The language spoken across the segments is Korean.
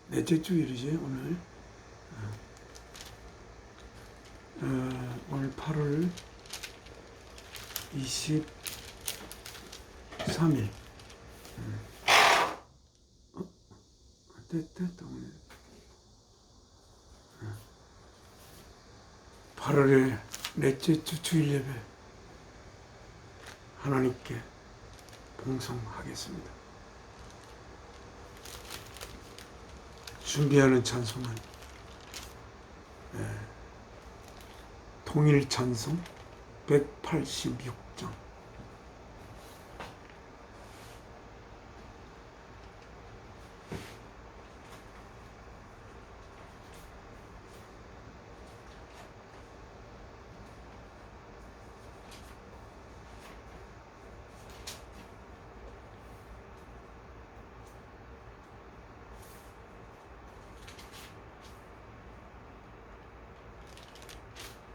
넷째 주일이지 오늘. 오늘 8월 23일. 됐다 오늘. 8월의 넷째 주 주일 예배 하나님께 봉송하겠습니다. 준비하는 찬송은 통일 찬송 186장.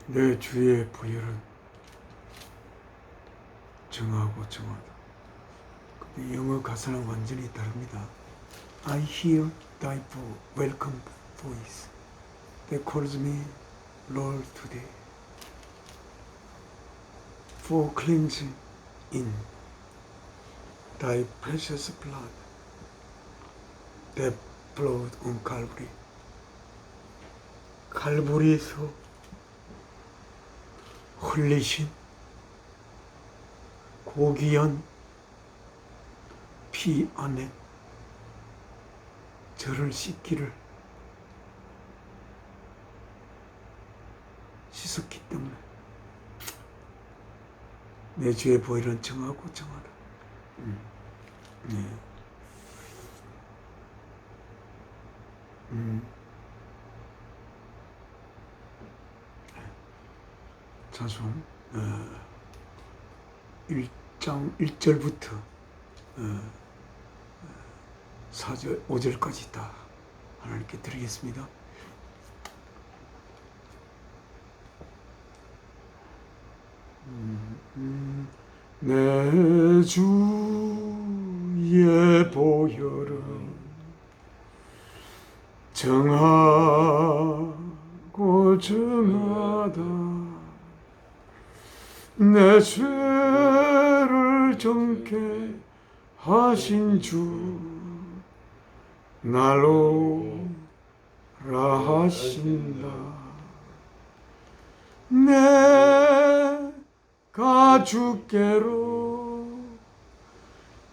내 주의 부여는 정하고 정하다. 근데 영어 가사는 완전히 다릅니다. I hear thy welcome voice that calls me Lord today. For cleansing in thy precious blood that flowed on Calvary. 칼보리에서 흘리신 고귀한 피 안에 저를 씻기를 씻었기 때문에 내 주의 보혈은 정하고 정하라. 네. 자손 1장 1절부터 4절 5절까지 다 하나님께 드리겠습니다. 내 주의 보혈은 정하고 정하다. 내 죄를 정케 하신 주 날로 라하신다. 내가 주께로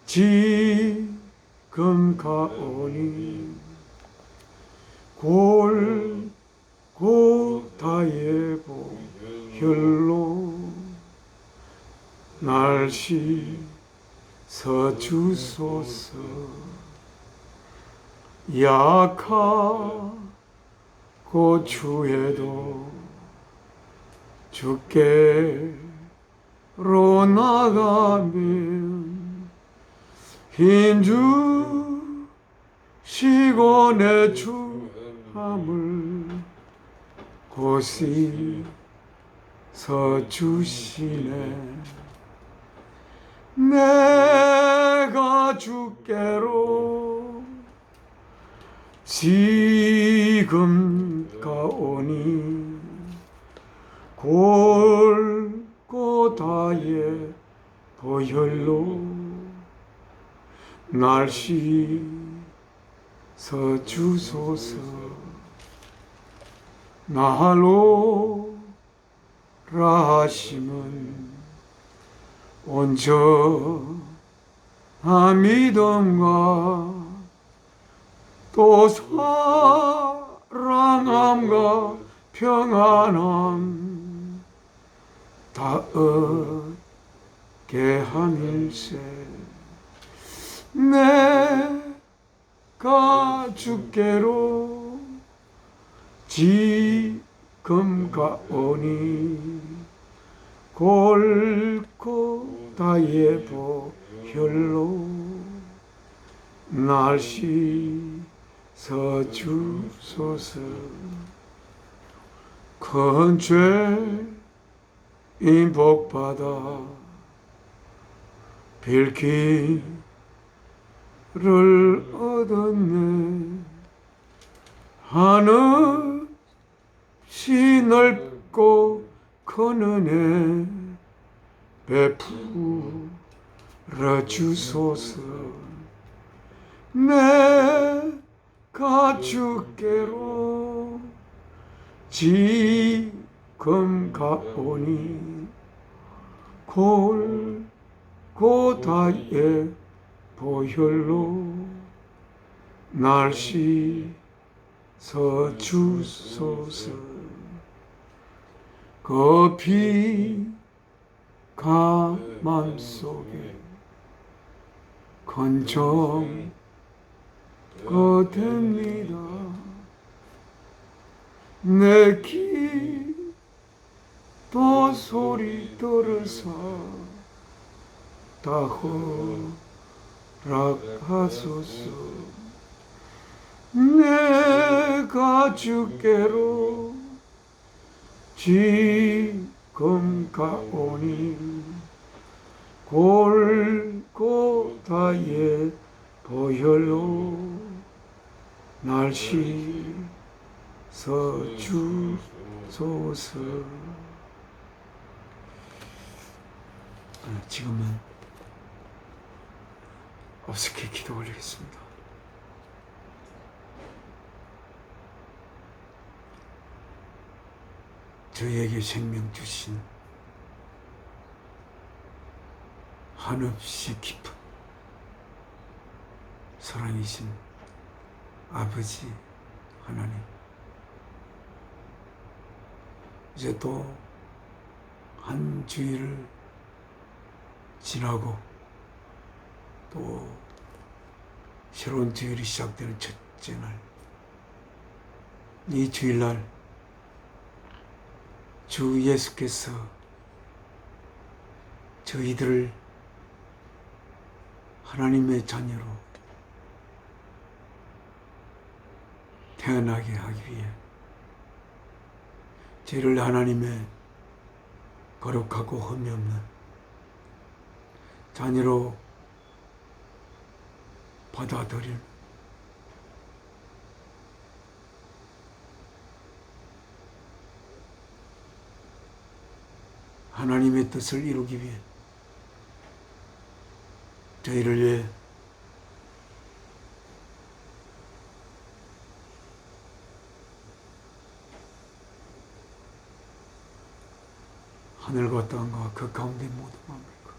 지금 가오니 골고다의 보혈로 날 씻어주소서. 약하고 추해도 주께로 나가면 힘주시고 내 주함을 고시 서주시네. 내가 주께로 지금 가오니 골고다의 보혈로 날 씻어주소서. 나로 라하심은 온전한 믿음과 또 사랑함과 평안함 다 얻게 함일세. 내가 주께로 지금 가오니 골고다의 보혈로 날 씻어주소서. 큰 죄인 복받아 빌기를 얻었네. 하늘이 넓고 큰 은혜 베풀어 주소서. 내가 주께로 지금 가오니 골고다의 보혈로 날 씻어 주소서. 그 피가 맘속에 건정 됩니다. 내 기도 소리 들으사 다 허락하소서. 내가 주께로 지금 가오니 골고다의 보혈로 날 씻어 주소서. 지금은 어떻게 기도 올리겠습니다. 저희에게 생명 주신 한없이 깊은 사랑이신 아버지 하나님, 이제 또 한 주일을 지나고 또 새로운 주일이 시작되는 첫째 날, 이 주일날 주 예수께서 저희들을 하나님의 자녀로 태어나게 하기 위해 저희를 하나님의 거룩하고 흠이 없는 자녀로 받아들일 하나님의 뜻을 이루기 위해 저희를 위해 하늘과 땅과 그 가운데 모든 만물과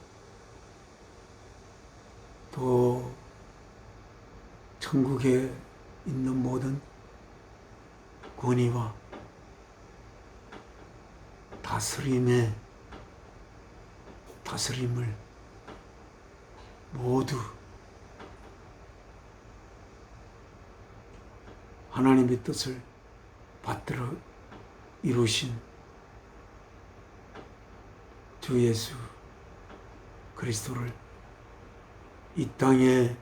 또 천국에 있는 모든 권위와 다스림을 모두 하나님의 뜻을 받들어 이루신 주 예수 그리스도를 이 땅에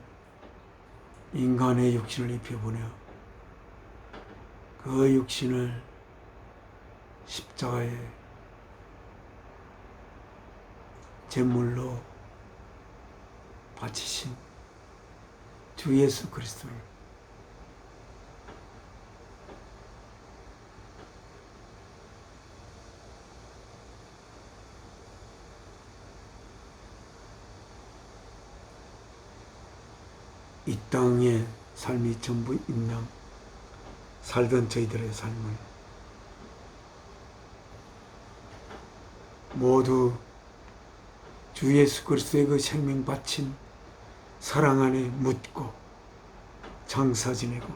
인간의 육신을 입혀보내어 그 육신을 십자가에 제물로 바치신 주 예수 그리스도를 이 땅의 삶이 전부 임양 살던 저희들의 삶을 모두 주 예수 그리스도의 그 생명 바친 사랑 안에 묻고 장사 지내고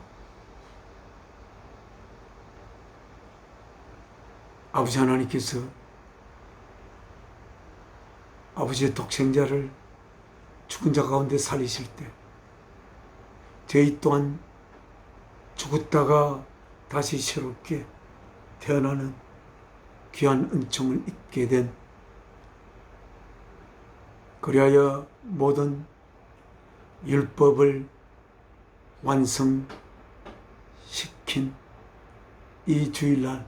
아버지 하나님께서 아버지의 독생자를 죽은 자 가운데 살리실 때 저희 또한 죽었다가 다시 새롭게 태어나는 귀한 은총을 입게 된, 그리하여 모든 율법을 완성시킨 이 주일날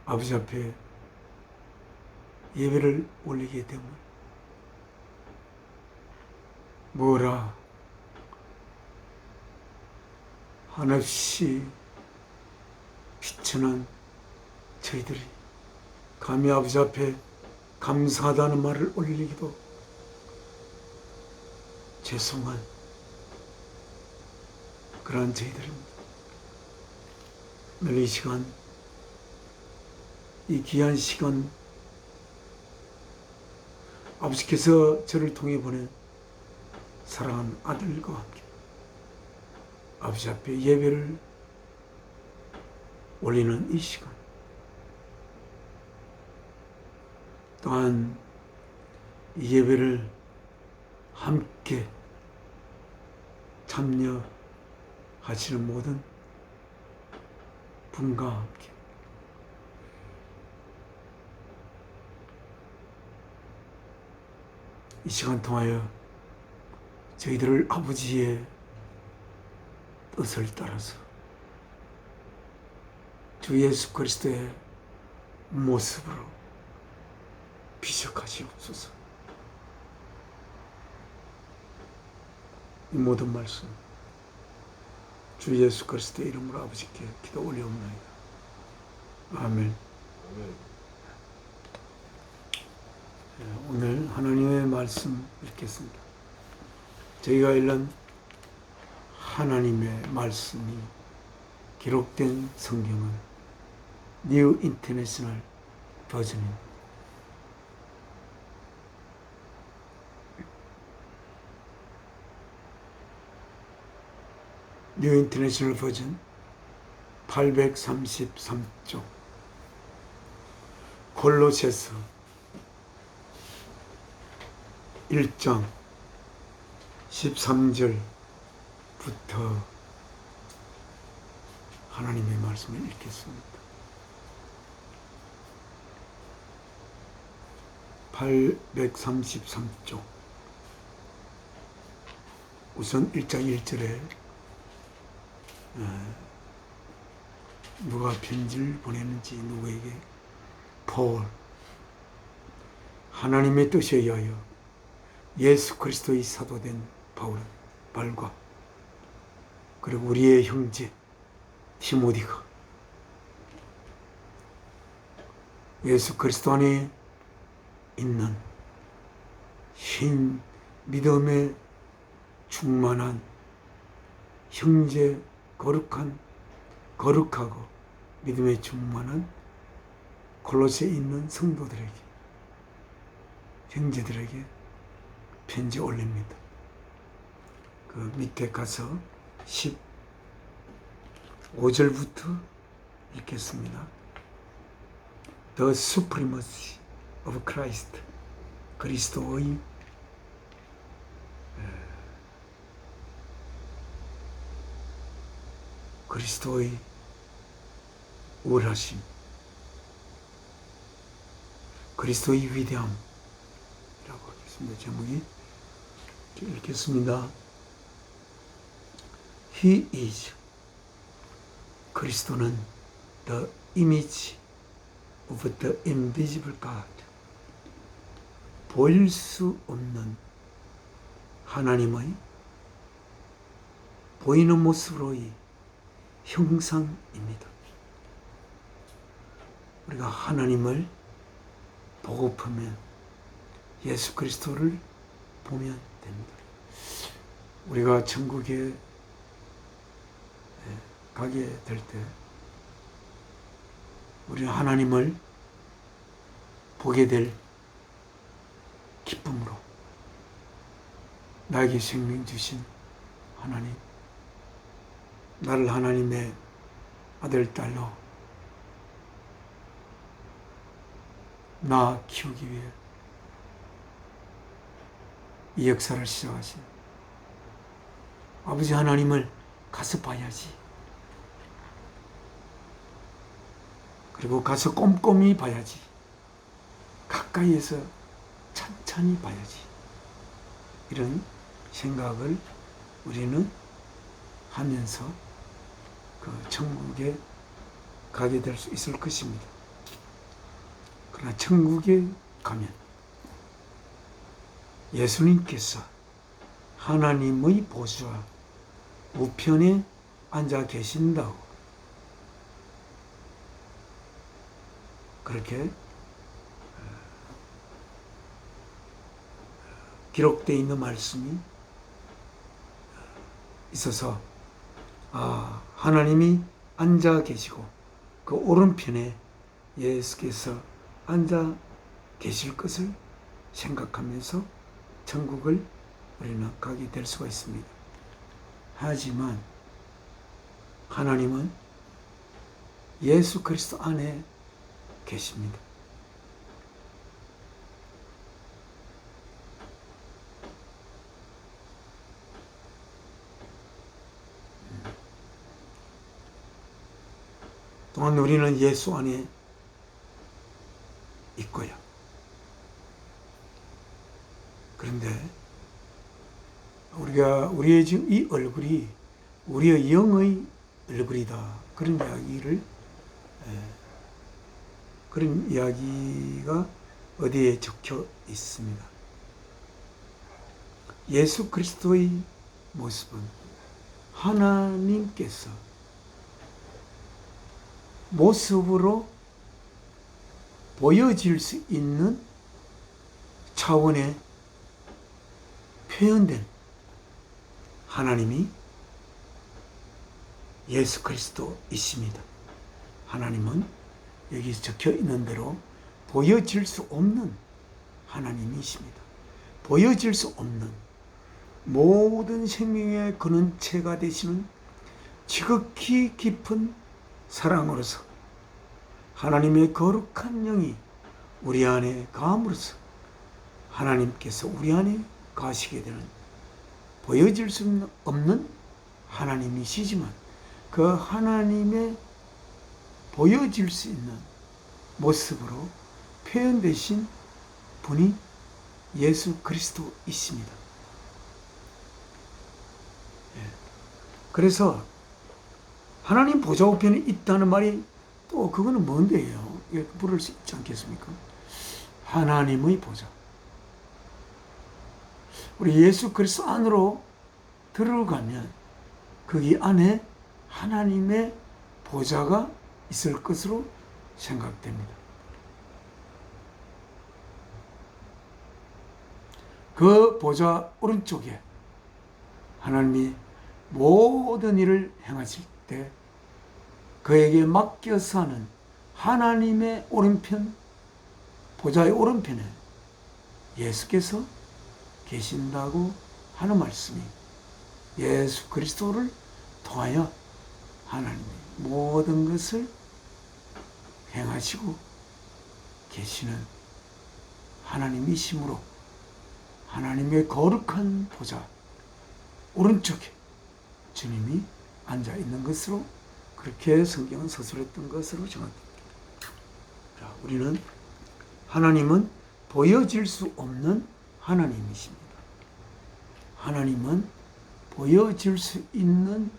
아버지 앞에 예배를 올리게 됨을 뭐라 한없이 비천한 저희들이 감히 아버지 앞에 감사하다는 말을 올리기도 죄송한 그러한 저희들입니다. 오늘 이 시간, 이 귀한 시간, 아버지께서 저를 통해 보낸 사랑하는 아들과 함께 아버지 앞에 예배를 올리는 이 시간, 또한 이 예배를 함께 참여하시는 모든 분과 함께 이 시간 통하여 저희들을 아버지의 뜻을 따라서 주 예수 그리스도의 모습으로 비춰가시옵소서. 이 모든 말씀 주 예수 그리스도의 이름으로 아버지께 기도 올려옵나이다. 아멘. 오늘 하나님의 말씀 읽겠습니다. 저희가 읽는 하나님의 말씀이 기록된 성경은 뉴 인터내셔널 버전입니다. 뉴 인터내셔널 버전 833쪽 골로새서 1장 13절부터 하나님의 말씀을 읽겠습니다. 833쪽 우선 1장 1절에 누가 편지를 보냈는지 누구에게 폴 하나님의 뜻에 의하여 예수 그리스도의 사도된 바울과 그리고 우리의 형제 디모데가 예수 그리스도 안에 있는 신 믿음에 충만한 형제 거룩하고 믿음에 충만한 골로새에 있는 성도들에게 형제들에게 편지 올립니다. 그 밑에 가서 15절부터 읽겠습니다. The supremacy of Christ, 그리스도의 우월하심, 그리스도의 위대함이라고 하겠습니다. 제목이 읽겠습니다. He is, 그리스도는 the image of the invisible God, 보일 수 없는 하나님의 보이는 모습으로의 형상입니다. 우리가 하나님을 보고프면 예수 그리스도를 보면 됩니다. 우리가 천국에 가게 될 때 우리는 하나님을 보게 될 기쁨으로 나에게 생명 주신 하나님, 나를 하나님의 아들, 딸로 나 키우기 위해 이 역사를 시작하신 아버지 하나님을 가서 봐야지. 그리고 가서 꼼꼼히 봐야지. 가까이에서 천천히 봐야지. 이런 생각을 우리는 하면서 그 천국에 가게 될 수 있을 것입니다. 그러나 천국에 가면 예수님께서 하나님의 보좌 우편에 앉아 계신다고 그렇게 기록되어 있는 말씀이 있어서 하나님이 앉아 계시고 그 오른편에 예수께서 앉아 계실 것을 생각하면서 천국을 우리는 가게 될 수가 있습니다. 하지만 하나님은 예수 그리스도 안에 계십니다. 또한 우리는 예수 안에 있고요. 그런데 우리의 지금 이 얼굴이 우리의 영의 얼굴이다. 그런 이야기가 어디에 적혀 있습니다. 예수 그리스도의 모습은 하나님께서 모습으로 보여질 수 있는 차원에 표현된 하나님이 예수 그리스도이십니다. 하나님은 여기 적혀 있는 대로 보여질 수 없는 하나님이십니다. 보여질 수 없는 모든 생명의 근원체가 되시는 지극히 깊은 사랑으로서 하나님의 거룩한 영이 우리 안에 가함으로써 하나님께서 우리 안에 가시게 되는 보여질 수 없는 하나님이시지만 그 하나님의 보여질 수 있는 모습으로 표현되신 분이 예수 그리스도이십니다. 그래서 하나님 보좌 우편에 있다는 말이 또 그거는 뭔데요? 부를 수 있지 않겠습니까? 하나님의 보좌. 우리 예수 그리스도 안으로 들어가면 거기 안에 하나님의 보좌가 있을 것으로 생각됩니다. 그 보좌 오른쪽에 하나님이 모든 일을 행하실 때 그에게 맡겨서 하는 하나님의 오른편, 보좌의 오른편에 예수께서 계신다고 하는 말씀이 예수 그리스도를 통하여 하나님이 모든 것을 행하시고 계시는 하나님이시므로 하나님의 거룩한 보좌 오른쪽에 주님이 앉아 있는 것으로 그렇게 성경은 서술했던 것으로 정확합니다. 우리는 하나님은 보여질 수 없는 하나님이십니다. 하나님은 보여질 수 있는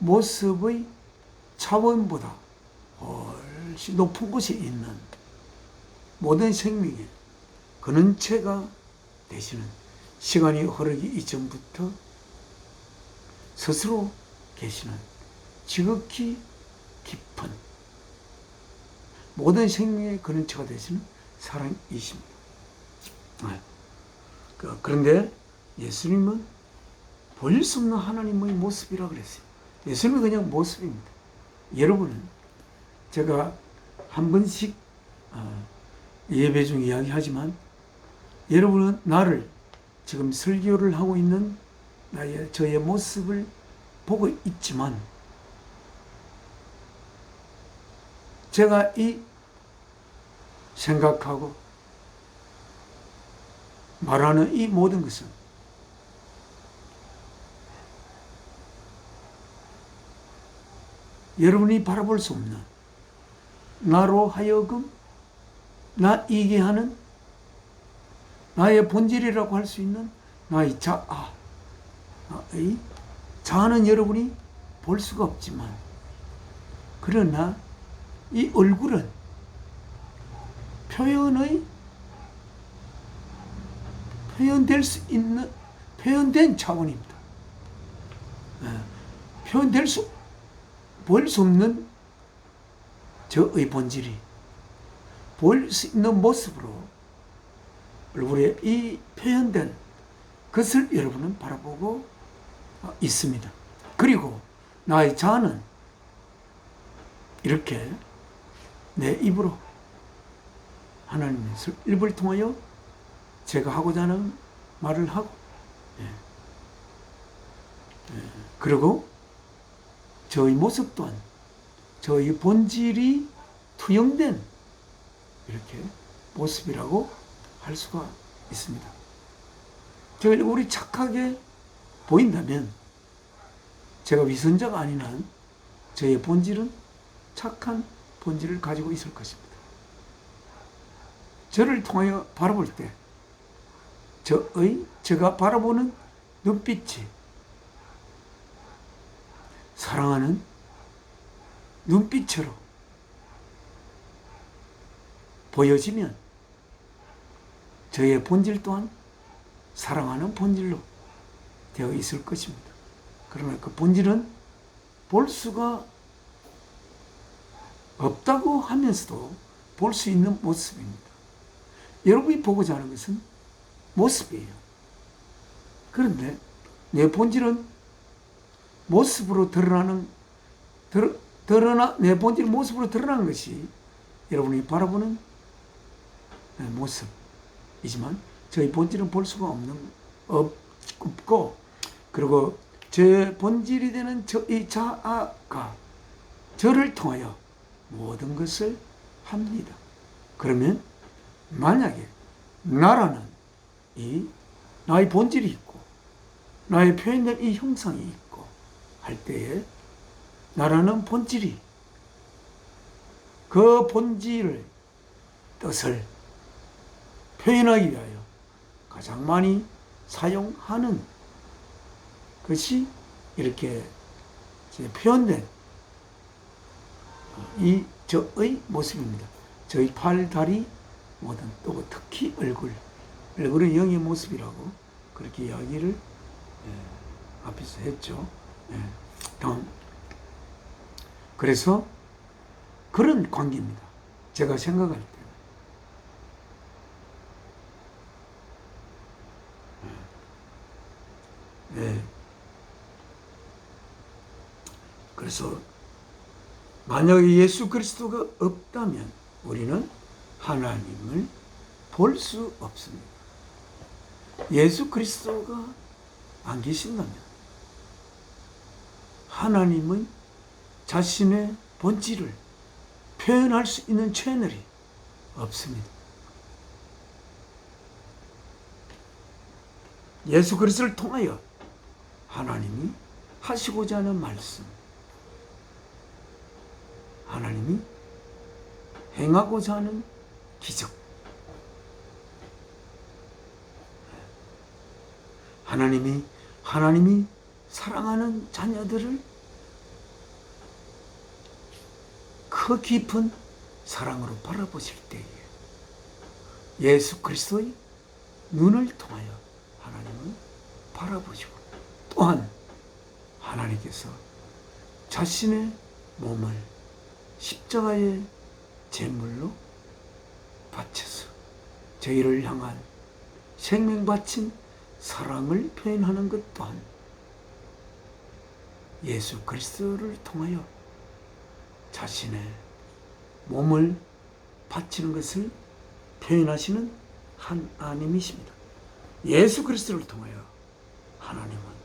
모습의 차원보다 훨씬 높은 곳에 있는 모든 생명의 근원체가 되시는 시간이 흐르기 이전부터 스스로 계시는 지극히 깊은 모든 생명의 근원체가 되시는 사랑이십니다. 그런데 예수님은 보일 수 없는 하나님의 모습이라고 그랬어요. 예수님은 그냥 모습입니다. 여러분은 제가 한 번씩 예배 중 이야기하지만 여러분은 나를 지금 설교를 하고 있는 저의 모습을 보고 있지만 제가 이 생각하고 말하는 이 모든 것은 여러분이 바라볼 수 없는 나로 하여금 나이게 하는 나의 본질이라고 할 수 있는 나의 자아는 여러분이 볼 수가 없지만 그러나 이 얼굴은 표현될 수 있는 표현된 차원입니다. 표현될 수, 볼 수 없는 저의 본질이 볼 수 있는 모습으로 얼굴에 이 표현된 것을 여러분은 바라보고 있습니다. 그리고 나의 자아는 이렇게 내 입으로 하나님의 입을 통하여 제가 하고자 하는 말을 하고, 그리고 저의 모습 또한 저의 본질이 투영된 이렇게 모습이라고 할 수가 있습니다. 제가 얼굴이 착하게 보인다면 제가 위선자가 아닌 한 저의 본질은 착한 본질을 가지고 있을 것입니다. 저를 통하여 바라볼 때 제가 바라보는 눈빛이 사랑하는 눈빛으로 보여지면 저의 본질 또한 사랑하는 본질로 되어 있을 것입니다. 그러나 그 본질은 볼 수가 없다고 하면서도 볼 수 있는 모습입니다. 여러분이 보고자 하는 것은 모습이에요. 그런데 내 본질은 모습으로 내 본질 모습으로 드러나는 것이 여러분이 바라보는 모습이지만 저희 본질은 볼 수가 없고, 그리고 제 본질이 되는 이 자아가 저를 통하여 모든 것을 합니다. 그러면 만약에 나라는 나의 본질이 있고 나의 표현된 이 형상이 있고 할 때에 나라는 본질이 그 본질을 뜻을 표현하기 위하여 가장 많이 사용하는 것이 이렇게 표현된 이 저의 모습입니다. 저희 팔, 다리, 모든, 또 특히 얼굴은 영의 모습이라고 그렇게 이야기를 앞에서 했죠. 다음. 그래서 그런 관계입니다. 제가 생각할 때. 그래서 만약에 예수 그리스도가 없다면 우리는 하나님을 볼 수 없습니다. 예수 그리스도가 안 계신다면 하나님은 자신의 본질을 표현할 수 있는 채널이 없습니다. 예수 그리스도를 통하여 하나님이 하시고자 하는 말씀, 하나님이 행하고자 하는 기적, 하나님이 사랑하는 자녀들을 그 깊은 사랑으로 바라보실 때에 예수 그리스도의 눈을 통하여 하나님을 바라보시고, 또한 하나님께서 자신의 몸을 십자가의 제물로 바쳐서 저희를 향한 생명 바친 사랑을 표현하는 것 또한 예수 그리스도를 통하여 자신의 몸을 바치는 것을 표현하시는 하나님이십니다. 예수 그리스도를 통하여 하나님은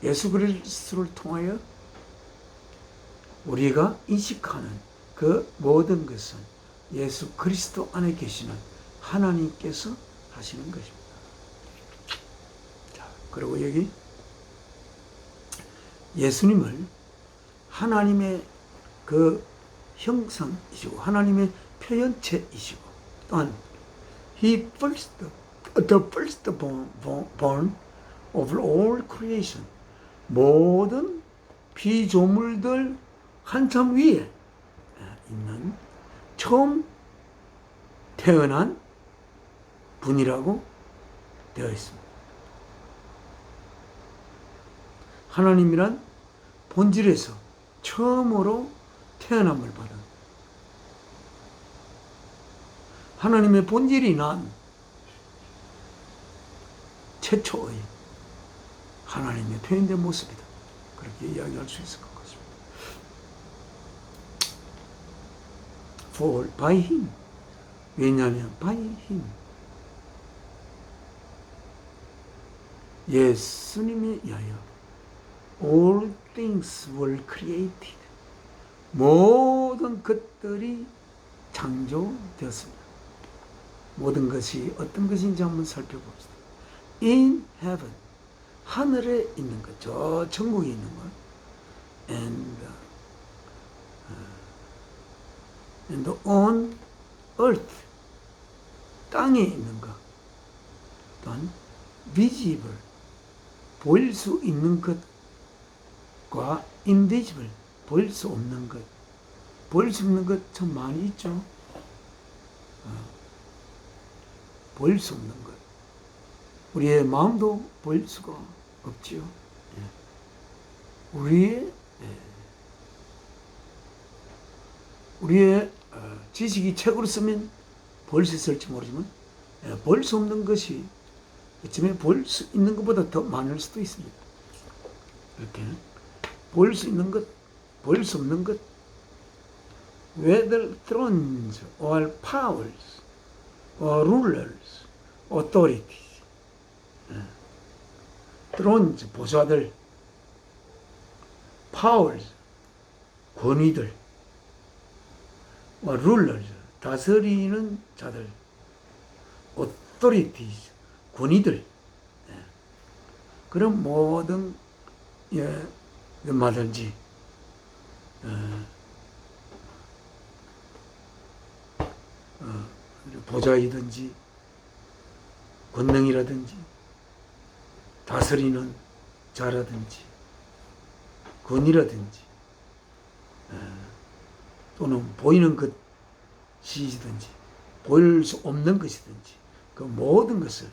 예수 그리스도를 통하여 우리가 인식하는 그 모든 것은 예수 그리스도 안에 계시는 하나님께서 하시는 것입니다. 자, 그리고 여기 예수님을 하나님의 그 형상이시고 하나님의 표현체이시고, 또한 the firstborn of all creation, 모든 피조물들 한참 위에 있는 처음 태어난 분이라고 되어 있습니다. 하나님이란 본질에서 처음으로 태어남을 받은 하나님의 본질이 난 최초의 하나님의 표현된 모습이다. 그렇게 이야기할 수 있을 것 같습니다. For by him. 왜냐하면 by him. 예수님에 의하여 all things were created. 모든 것들이 창조되었습니다. 모든 것이 어떤 것인지 한번 살펴봅시다. In heaven. 하늘에 있는 것, 저 천국에 있는 것, and on earth, 땅에 있는 것, 또한 visible, 보일 수 있는 것과 invisible, 보일 수 없는 것, 보일 수 없는 것 참 많이 있죠. 보일 수 없는 것, 우리의 마음도 보일 수가 없지요. 우리의 지식이 책으로 쓰면 볼 수 있을지 모르지만 볼 수 없는 것이 어쩌면 볼 수 있는 것보다 더 많을 수도 있습니다. 이렇게 볼 수 있는 것, 볼 수 없는 것, whether thrones or powers or rulers, authorities. thrones, 보좌들, powers, 권위들, rulers, 다스리는 자들, authorities, 권위들, 그런 모든 얼마든지 보좌이든지 권능이라든지 다스리는 자라든지 권위라든지 또는 보이는 것이든지 보일 수 없는 것이든지 그 모든 것을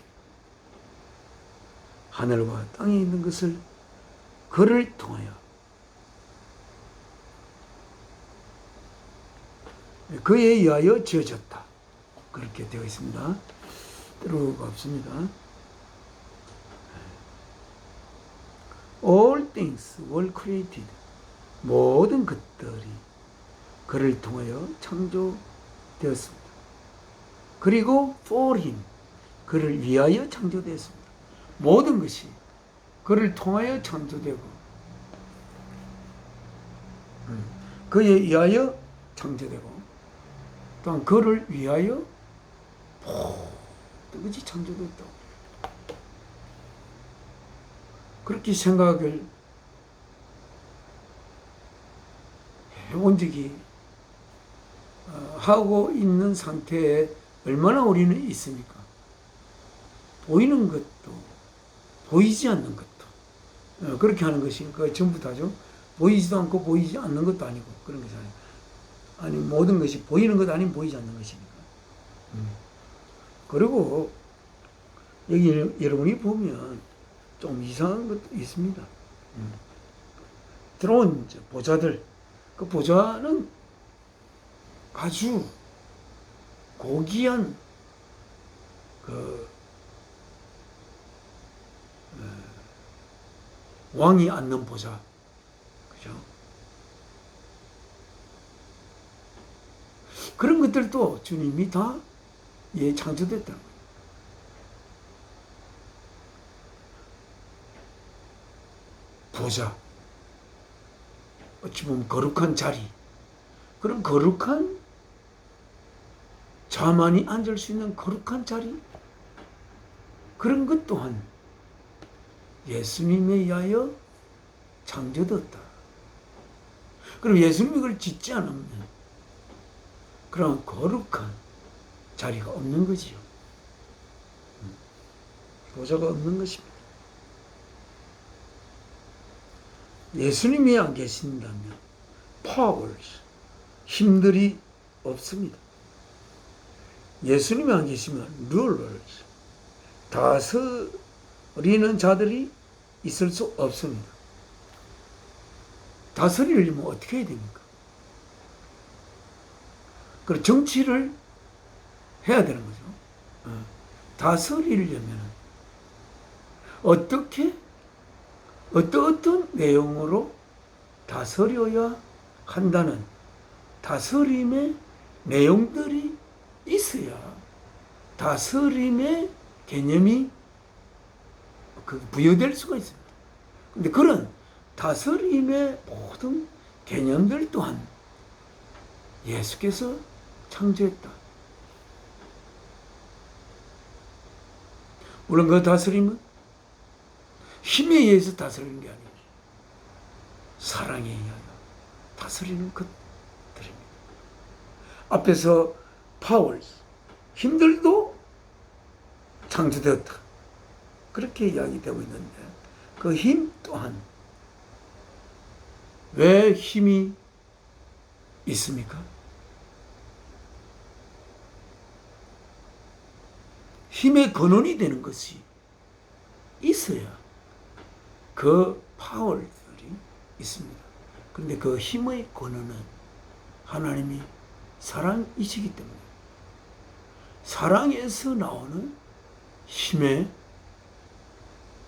하늘과 땅에 있는 것을 그를 통하여 그에 의하여 지어졌다. 그렇게 되어 있습니다. 들어갑습니다. All things were created. 모든 것들이 그를 통하여 창조되었습니다. 그리고 for him. 그를 위하여 창조되었습니다. 모든 것이 그를 통하여 창조되고 그에 의하여 창조되고 또한 그를 위하여 모든 것이 창조되었다고 그렇게 생각을 해본 적이 하고 있는 상태에 얼마나 우리는 있습니까? 보이는 것도 보이지 않는 것도 그렇게 하는 것이 전부 다죠. 보이지도 않고 보이지 않는 것도 아니고 그런 것이 아니 모든 것이 보이는 것 아니면 보이지 않는 것이니까. 그리고 여기 여러분이 보면 좀 이상한 것도 있습니다. 들어온 보좌들, 그 보좌는 아주 고귀한 왕이 앉는 보좌, 그죠? 그런 것들도 주님이 다 창조됐다는 거예요. 보좌, 어찌 보면 거룩한 자리, 그런 거룩한 자만이 앉을 수 있는 거룩한 자리, 그런 것 또한 예수님에 의하여 창조되었다. 그럼 예수님이 그걸 짓지 않으면 그런 거룩한 자리가 없는 거지요. 보좌가 없는 것입니다. 예수님이 안 계신다면 powers, 힘들이 없습니다. 예수님이 안 계시면 rulers, 다스리는 자들이 있을 수 없습니다. 다스리려면 어떻게 해야 됩니까? 그리고 정치를 해야 되는 거죠. 다스리려면 어떻게 어떤 내용으로 다스려야 한다는 다스림의 내용들이 있어야 다스림의 개념이 부여될 수가 있습니다. 근데 그런 다스림의 모든 개념들 또한 예수께서 창조했다. 물론 그 다스림은 힘에 의해서 다스리는 게 아니에요. 사랑에 의하여 다스리는 것들입니다. 앞에서 파월, 힘들도 창조되었다. 그렇게 이야기되고 있는데 그 힘 또한 왜 힘이 있습니까? 힘의 근원이 되는 것이 있어야 그 파월들이 있습니다. 그런데 그 힘의 근원은 하나님이 사랑이시기 때문에 사랑에서 나오는 힘의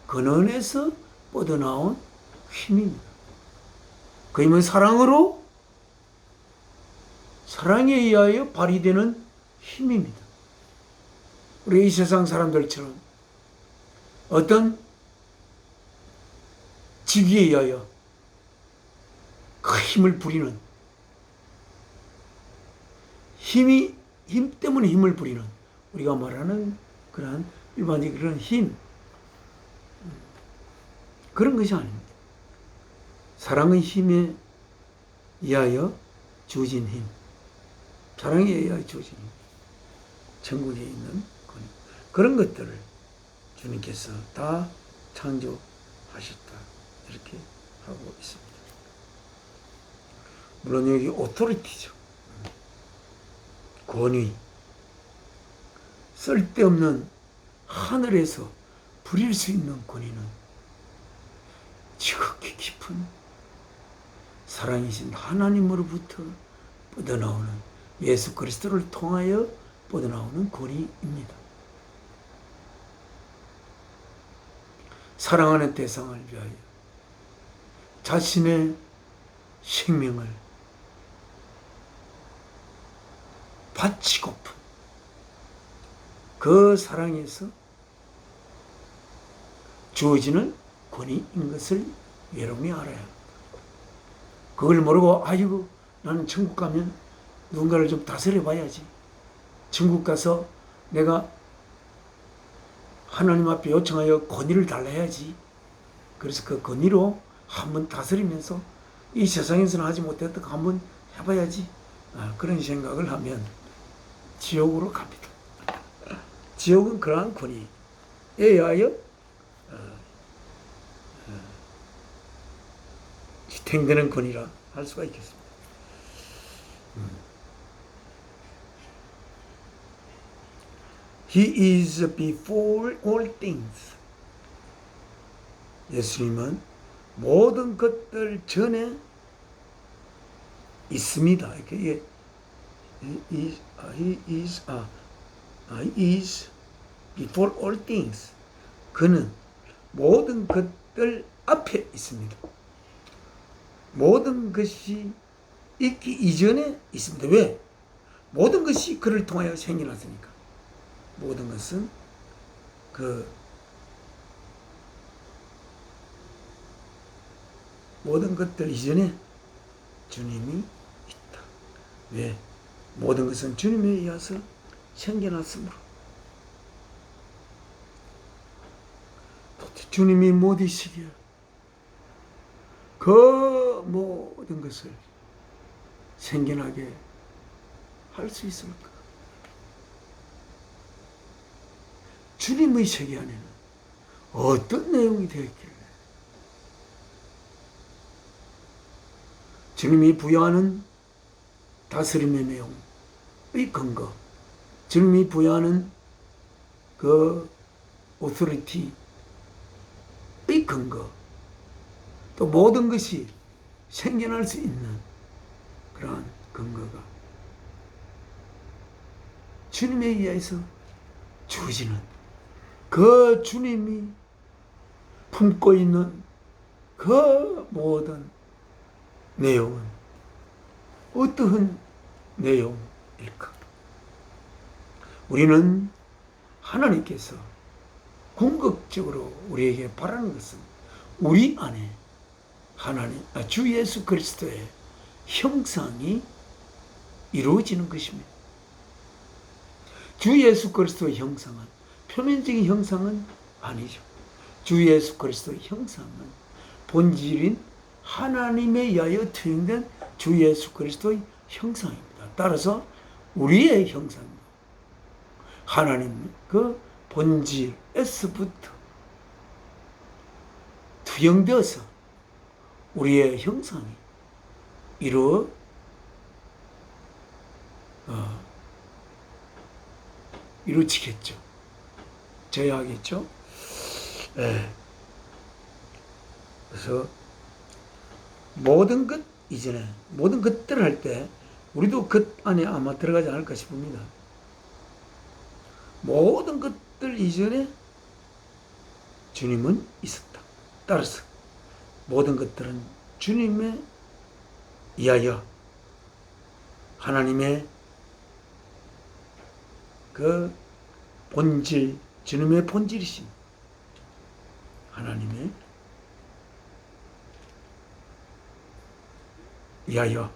근원에서 뻗어나온 힘입니다. 그 힘은 사랑에 의하여 발휘되는 힘입니다. 우리 이 세상 사람들처럼 어떤 직위에 의하여 그 힘을 부리는 힘 때문에 힘을 부리는 우리가 말하는 그러한 일반적인 그런 힘 그런 것이 아닙니다. 사랑의 힘에 의하여 주어진 힘, 사랑에 의하여 주어진 힘, 천국에 있는 그런 것들을 주님께서 다 창조하셨다 이렇게 하고 있습니다. 물론 여기 오토리티죠. 권위, 쓸데없는 하늘에서 부릴 수 있는 권위는 지극히 깊은 사랑이신 하나님으로부터 뻗어나오는 예수 그리스도를 통하여 뻗어나오는 권위입니다. 사랑하는 대상을 위하여 자신의 생명을 바치고픈 그 사랑에서 주어지는 권위인 것을 여러분이 알아야 합니다. 그걸 모르고 아이고 나는 천국 가면 누군가를 좀 다스려 봐야지. 천국 가서 내가 하나님 앞에 요청하여 권위를 달라야지. 그래서 그 권위로 한번 다스리면서 이 세상에서는 하지 못했던 거 한번 해봐야지. 그런 생각을 하면 지옥으로 갑니다. 지옥은 그러한 권위에 의하여 지탱되는 권위라 할 수가 있겠습니다. He is before all things. 예수님은 모든 것들 전에 있습니다. 이렇게 He is before all things. 그는 모든 것들 앞에 있습니다. 모든 것이 있기 이전에 있습니다. 왜? 모든 것이 그를 통하여 생겨났으니까. 모든 것은 모든 것들 이전에 주님이 있다. 왜? 모든 것은 주님에 의해서 생겨났으므로. 도대체 주님이 못이시기에 그 모든 것을 생겨나게 할 수 있을까? 주님의 세계 안에는 어떤 내용이 되어 있길래 주님이 부여하는 다스림의 내용의 근거, 주님이 부여하는 그 오토리티의 근거, 또 모든 것이 생겨날 수 있는 그러한 근거가 주님에 의해서 주어지는 그 주님이 품고 있는 그 모든 내용은 어떠한 내용일까? 우리는 하나님께서 궁극적으로 우리에게 바라는 것은 우리 안에 주 예수 그리스도의 형상이 이루어지는 것입니다. 주 예수 그리스도의 형상은 표면적인 형상은 아니죠. 주 예수 그리스도의 형상은 본질인 하나님에 의하여 투영된 주 예수 그리스도의 형상입니다. 따라서 우리의 형상입니다. 하나님 그 본질에서부터 투영되어서 우리의 형상이 이루어지겠죠. 져야 하겠죠. 네. 그래서 모든 것 이전에 모든 것들을 할 때 우리도 그 안에 아마 들어가지 않을까 싶습니다. 모든 것들 이전에 주님은 있었다. 따라서 모든 것들은 주님에 의하여 하나님의 그 본질, 주님의 본질이신 하나님의 의하여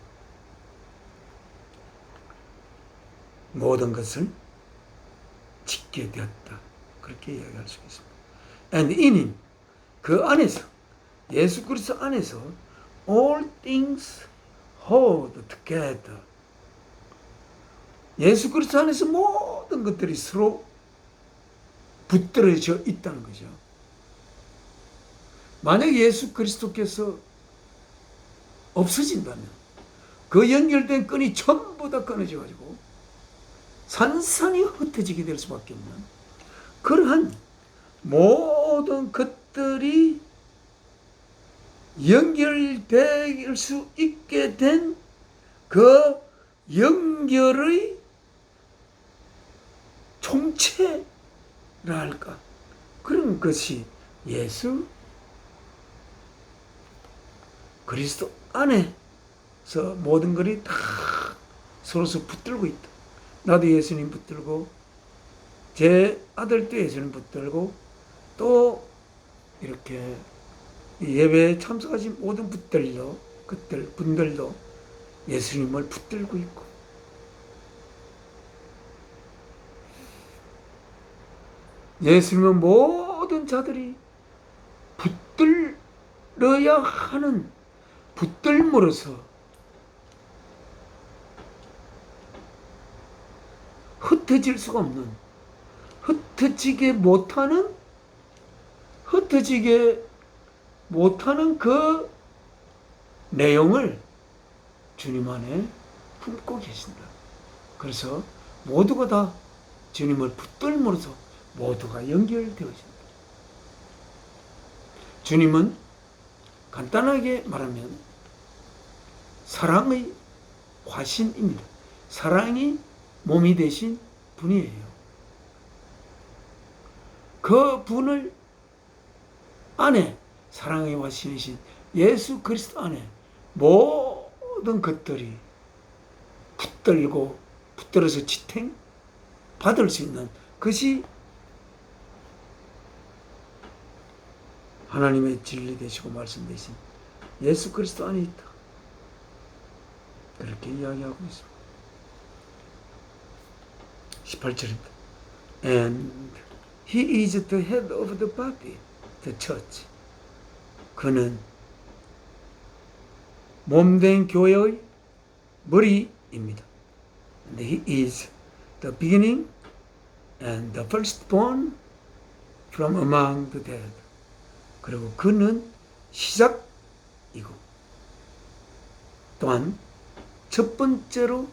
모든 것을 짓게 되었다. 그렇게 이야기할 수 있습니다. And in him, 그 안에서, 예수 그리스도 안에서 all things hold together. 예수 그리스도 안에서 모든 것들이 서로 붙들어져 있다는 거죠. 만약 예수 그리스도께서 없어진다면 그 연결된 끈이 전부 다 끊어져 가지고 산산이 흩어지게 될 수밖에 없는 그러한 모든 것들이 연결될 수 있게 된 그 연결의 총체라 할까? 그런 것이 예수 그리스도 안에서 모든 것이 다 서로서 붙들고 있다. 나도 예수님 붙들고 제 아들도 예수님 붙들고 또 이렇게 예배에 참석하신 모든 분들도 예수님을 붙들고 있고 예수님은 모든 자들이 붙들어야 하는 붙들므로서 흩어질 수가 없는 흩어지게 못하는 그 내용을 주님 안에 품고 계신다. 그래서 모두가 다 주님을 붙들므로써 모두가 연결되어진다. 주님은 간단하게 말하면 사랑의 화신입니다. 사랑이 몸이 되신 분이에요. 그 분을 안에 사랑의 화신이신 예수 그리스도 안에 모든 것들이 붙들어서 지탱 받을 수 있는 것이 하나님의 진리 되시고 말씀 되신 예수 그리스도 안에 있다. 그렇게 이야기하고 있습니다. 18절입니다. And he is the head of the body, the church. 그는 몸된 교회의 머리입니다. And he is the beginning and the firstborn from among the dead. 그리고 그는 시작이고 또한 첫 번째로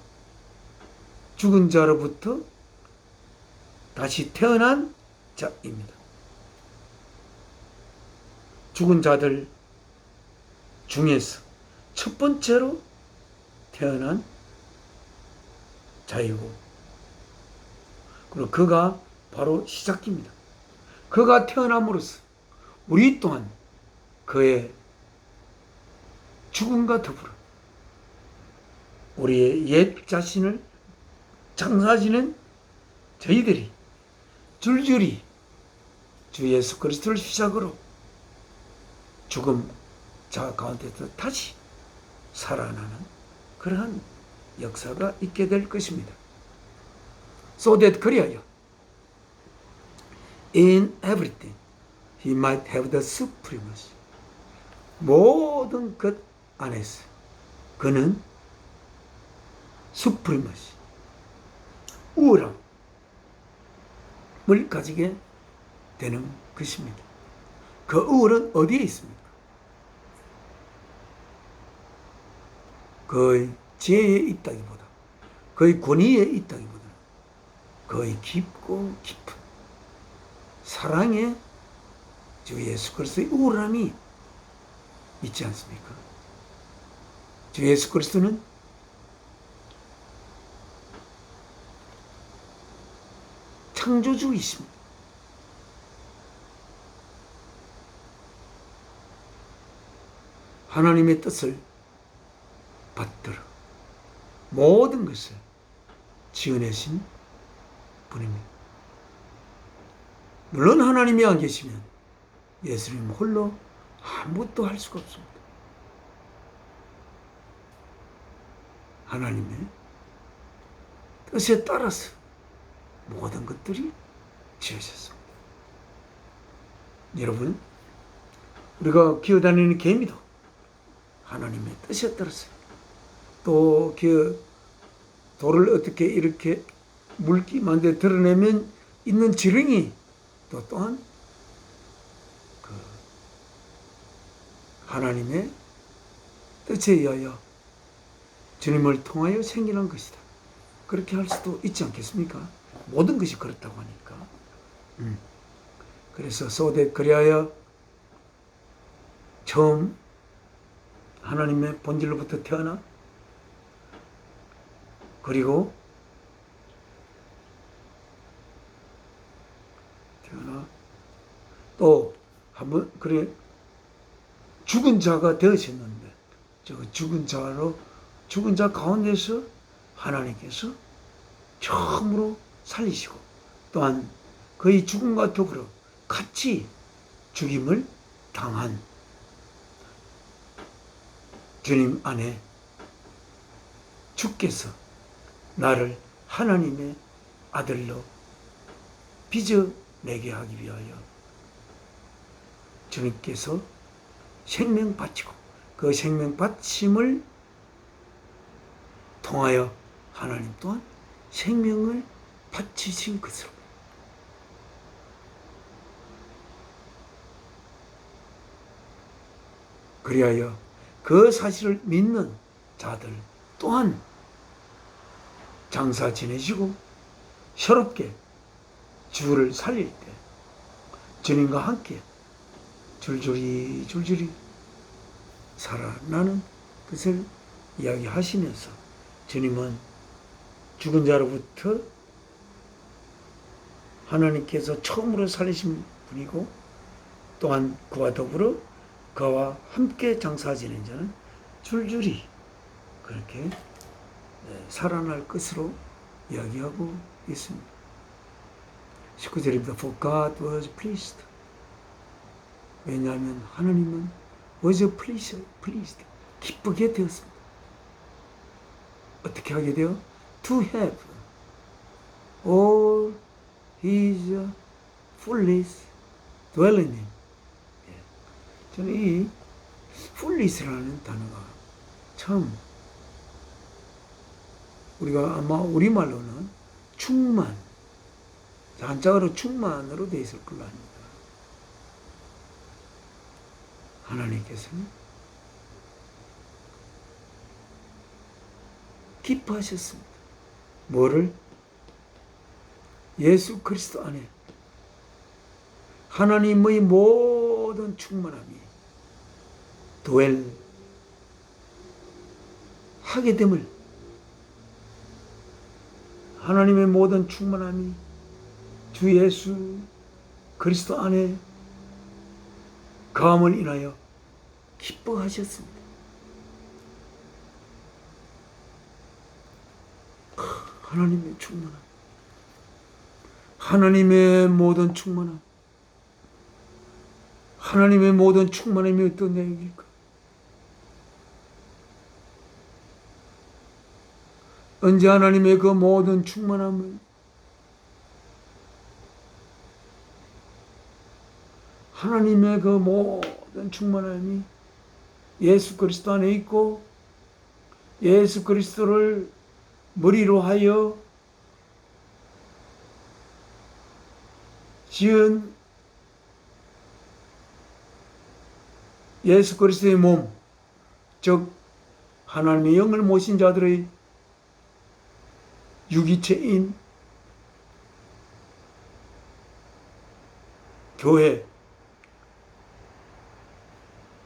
죽은 자로부터 다시 태어난 자입니다. 죽은 자들 중에서 첫 번째로 태어난 자이고, 그리고 그가 바로 시작입니다. 그가 태어남으로써 우리 또한 그의 죽음과 더불어 우리의 옛 자신을 장사지는 저희들이 줄줄이 주 예수 그리스도를 시작으로 죽음 자 가운데서 다시 살아나는 그러한 역사가 있게 될 것입니다. So that 그리하여 in everything he might have the supremacy. 모든 것 안에서 그는 supremacy, 우월함을 가지게 되는 것입니다. 그 우월은 어디에 있습니까? 그의 지혜에 있다기보다, 그의 권위에 있다기보다 그의 깊고 깊은 사랑에 주 예수 그리스도의 우월함이 있지 않습니까? 주 예수 그리스도는 창조주이십니다. 하나님의 뜻을 받들어 모든 것을 지어내신 분입니다. 물론 하나님이 안 계시면 예수님 홀로 아무것도 할 수가 없습니다. 하나님의 뜻에 따라서 모든 것들이 지어졌습니다. 여러분, 우리가 기어다니는 개미도 하나님의 뜻에 따라서, 또 그 돌을 어떻게 이렇게 물기 만들어 드러내면 있는 지렁이 또 또한 그 하나님의 뜻에 의하여 주님을 통하여 생겨난 것이다. 그렇게 할 수도 있지 않겠습니까? 모든 것이 그렇다고 하니까. 그래서 소대 그리하여 처음 하나님의 본질로부터 태어나, 그리고 또 한번 그래 죽은 자가 되으셨는데, 저 죽은 자 가운데서 하나님께서 처음으로 살리시고, 또한 그의 죽음과 더불어 같이 죽임을 당한 주님 안에 주께서 나를 하나님의 아들로 빚어내게 하기 위하여 주님께서 생명 바치고, 그 생명 바침을 통하여 하나님 또한 생명을 바치신 것으로, 그리하여 그 사실을 믿는 자들 또한 장사 지내시고 새롭게 주를 살릴 때 주님과 함께 줄줄이 살아나는 것을 이야기하시면서, 주님은 죽은 자로부터 하나님께서 처음으로 살리신 분이고, 또한 그와 더불어 그와 함께 장사 지낸 자는 줄줄이 그렇게 살아날 것으로 이야기하고 있습니다. 19절입니다. For God was pleased. 왜냐하면 하나님은 was pleased. 기쁘게 되었습니다. 어떻게 하게 돼요? To have all his fullness dwelling in. 저는 이 fullness라는 단어가 참, 우리가 아마 우리말로는 충만, 한자어로 충만으로 되어 있을 걸로 압니다. 하나님께서는 기뻐하셨습니다. 뭐를? 예수 그리스도 안에 하나님의 모든 충만함이 dwell 하게 됨을, 하나님의 모든 충만함이 주 예수 그리스도 안에 거함을 인하여 기뻐하셨습니다. 하나님의 충만함, 하나님의 모든 충만함, 하나님의 모든 충만함이 어떤 내용일까? 언제 하나님의 그 모든 충만함을 하나님의 그 모든 충만함이 예수 그리스도 안에 있고 예수 그리스도를 머리로 하여 지은 예수 그리스도의 몸, 즉 하나님의 영을 모신 자들의 유기체인 교회,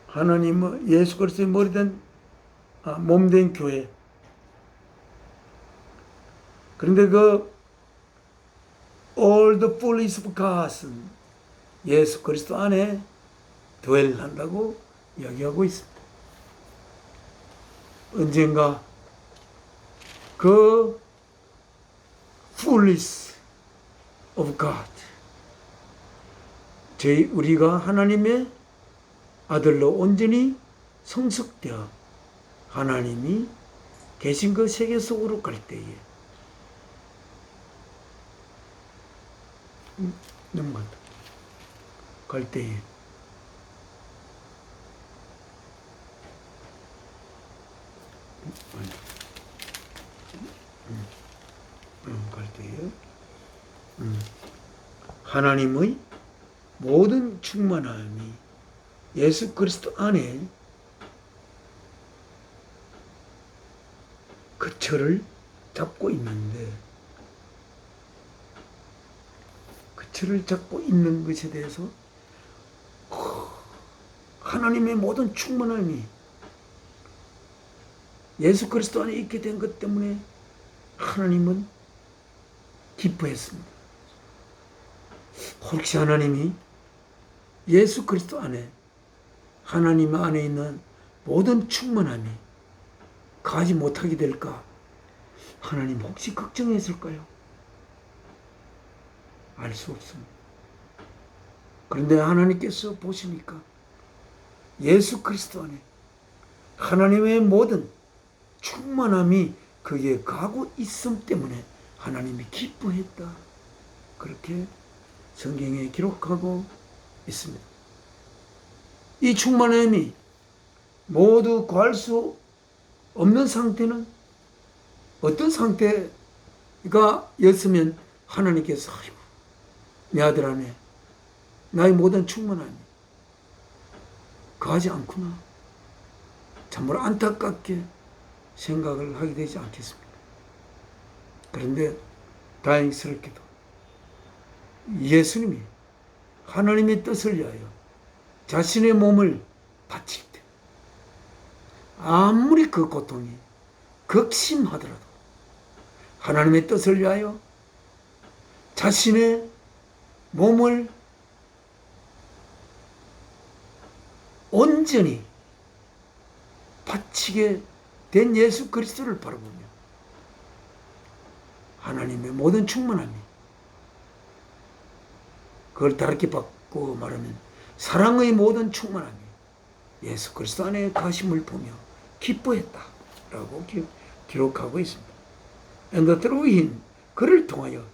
하나님 예수 그리스도의 머리된 몸된 교회. 그런데 그 all the fullness of God은 예수 그리스도 안에 드웰한다고 이야기하고 있습니다. 언젠가 그 fullness of God, 우리가 하나님의 아들로 온전히 성숙되어 하나님이 계신 그 세계 속으로 갈 때에 넘어간다. 갈 때에 갈 때에 하나님의 모든 충만함이 예수 그리스도 안에 그 철을 잡고 있는데, 그 철을 잡고 있는 것에 대해서 하나님의 모든 충만함이 예수 그리스도 안에 있게 된 것 때문에 하나님은 기뻐했습니다. 혹시 하나님이 예수 그리스도 안에, 하나님 안에 있는 모든 충만함이 가지 못하게 될까? 하나님 혹시 걱정했을까요? 알 수 없습니다. 그런데 하나님께서 보시니까 예수 그리스도 안에 하나님의 모든 충만함이 그에 가고 있음 때문에 하나님이 기뻐했다. 그렇게 성경에 기록하고 있습니다. 이 충만함이 모두 구할 수 없는 상태는 어떤 상태가 였으면 하나님께서 아이고, 내 아들 안에 나의 모든 충만함이 거하지 않구나, 참으로 안타깝게 생각을 하게 되지 않겠습니까? 그런데 다행스럽게도 예수님이 하나님의 뜻을 위하여 자신의 몸을 바칠 때 아무리 그 고통이 극심하더라도 하나님의 뜻을 위하여 자신의 몸을 온전히 바치게 된 예수 그리스도를 바라보며 하나님의 모든 충만함이, 그걸 다르게 바꾸어 말하면 사랑의 모든 충만함이 예수 그리스도 안에 가심을 보며 기뻐했다라고 기록하고 있습니다. And through him, 그를 통하여,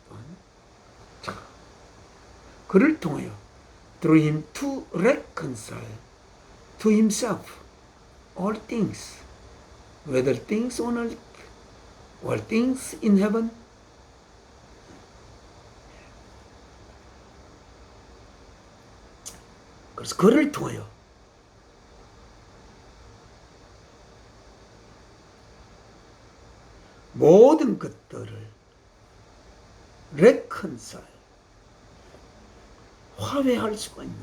그를 통하여 through him to reconcile to himself all things, whether things on earth or things in heaven. 그래서 그를 통하여 모든 것들을 reconcile, 화해할 수가 있는,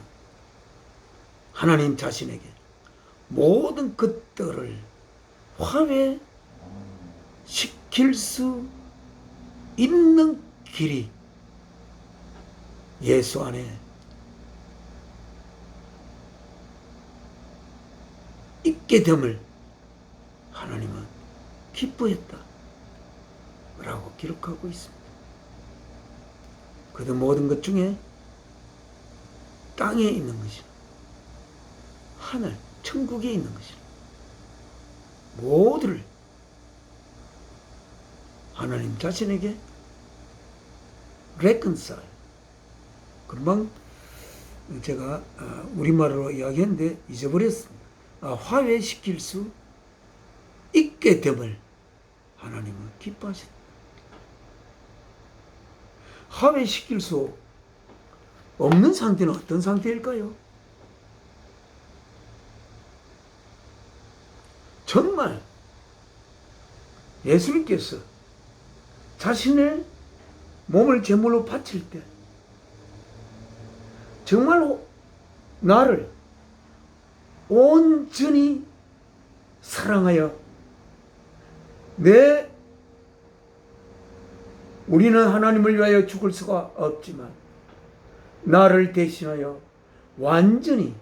하나님 자신에게 모든 것들을 화해할 시킬 수 있는 길이 예수 안에 있게 됨을 하나님은 기뻐했다 라고 기록하고 있습니다. 그도 모든 것 중에 땅에 있는 것이나 하늘, 천국에 있는 것이나 모두를 하나님 자신에게 reconcile, 금방 제가 우리말로 이야기했는데 잊어버렸습니다. 화해시킬 수 있게 됨을 하나님은 기뻐하셨다. 화해시킬 수 없는 상태는 어떤 상태일까요? 정말 예수님께서 자신의 몸을 제물로 바칠 때 정말로 나를 온전히 사랑하여 우리는 하나님을 위하여 죽을 수가 없지만 나를 대신하여 완전히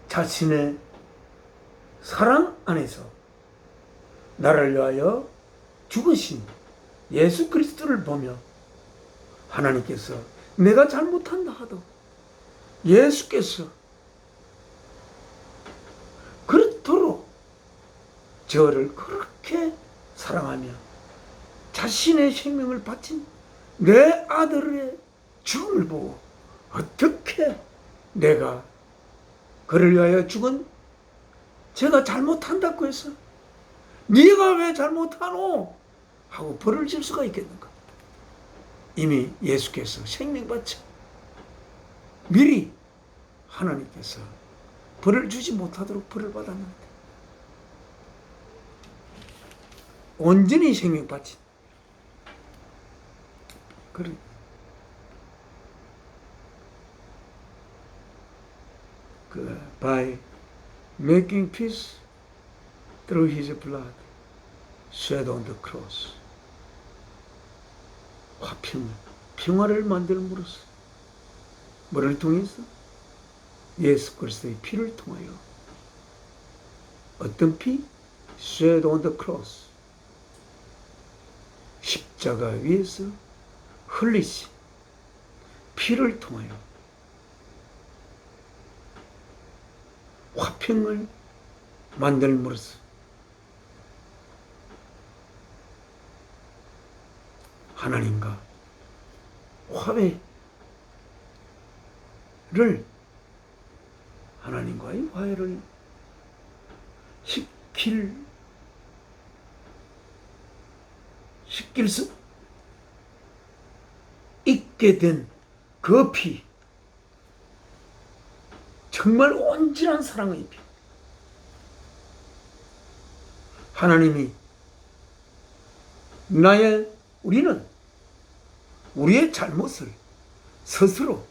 자신의 사랑 안에서 나를 위하여 죽으신 예수 그리스도를 보며 하나님께서 내가 잘못한다 하도 예수께서 그렇도록 저를 그렇게 사랑하며 자신의 생명을 바친 내 아들의 죽음을 보고 어떻게 내가 그를 위하여 죽은 제가 잘못한다고 해서 네가 왜 잘못하노? 하고 벌을 질 수가 있겠는가? 이미 예수께서 생명 바쳐 미리 하나님께서 벌을 주지 못하도록 벌을 받았는데 온전히 생명 바친 by making peace through his blood shed on the cross. 화평을, 평화를 만들므로써 뭐를 통해서? 예수 그리스도의 피를 통하여. 어떤 피? shed on the cross. 십자가 위에서 흘리신 피를 통하여 화평을 만들므로써 하나님과 하나님과의 화해를 시킬 수 있게 된 그 피, 정말 온전한 사랑의 피. 하나님이 우리는 우리의 잘못을 스스로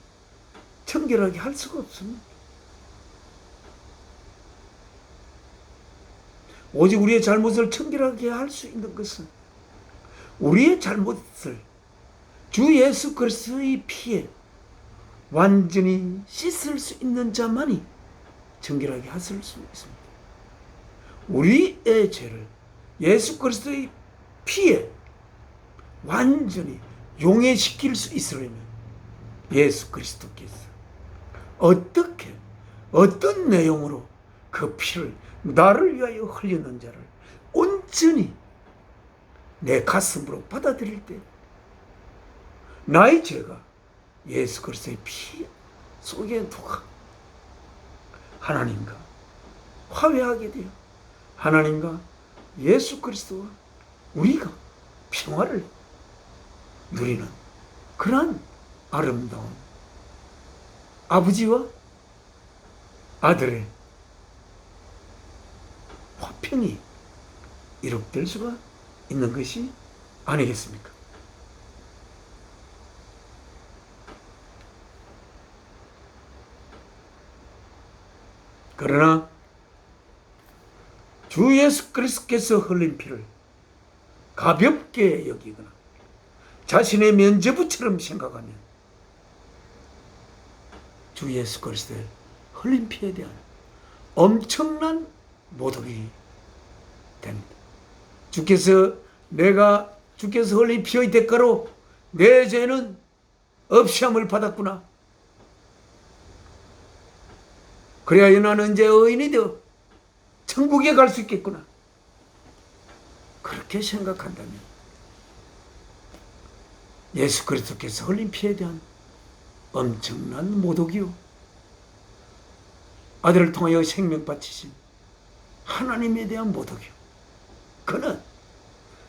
청결하게 할 수가 없습니다. 오직 우리의 잘못을 청결하게 할 수 있는 것은 우리의 잘못을 주 예수 그리스도의 피에 완전히 씻을 수 있는 자만이 정결하게 하실 수 있습니다. 우리의 죄를 예수 그리스도의 피에 완전히 용해시킬 수 있으려면 예수 그리스도께서 어떤 내용으로 그 피를 나를 위하여 흘리는 자를 온전히 내 가슴으로 받아들일 때 나의 죄가 예수 그리스도의 피 속에 누가 하나님과 화해하게 되어 하나님과 예수 그리스도와 우리가 평화를 누리는 그러한 아름다운 아버지와 아들의 화평이 이룩될 수가 있는 것이 아니겠습니까? 그러나 주 예수 그리스도께서 흘린 피를 가볍게 여기거나 자신의 면죄부처럼 생각하면 주 예수 그리스도의 흘린 피에 대한 엄청난 모독이 됩니다. 주께서 흘린 피의 대가로 내 죄는 없이함을 받았구나. 그래야 나는 이제 의인이 되어 천국에 갈 수 있겠구나. 그렇게 생각한다면 예수 그리스도께서 흘린 피에 대한 엄청난 모독이요, 아들을 통하여 생명 바치신 하나님에 대한 모독이요. 그는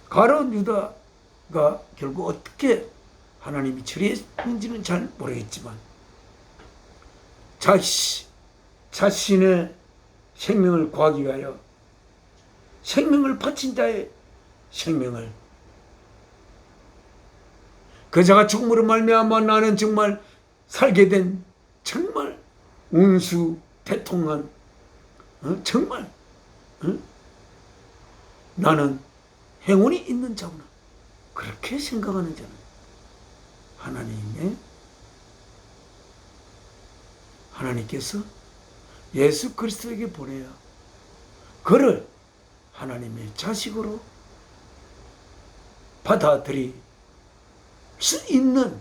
가룟 유다가 결국 어떻게 하나님이 처리했는지는 잘 모르겠지만 자신의 생명을 구하기 위하여 생명을 바친 자의 생명을, 그 자가 죽음으로 말미암아 나는 정말 살게 된 정말 운수대통한 정말 나는 행운이 있는 자구나, 그렇게 생각하는 자는 하나님께서 예수 그리스도에게 보내야 그를 하나님의 자식으로 받아들일 수 있는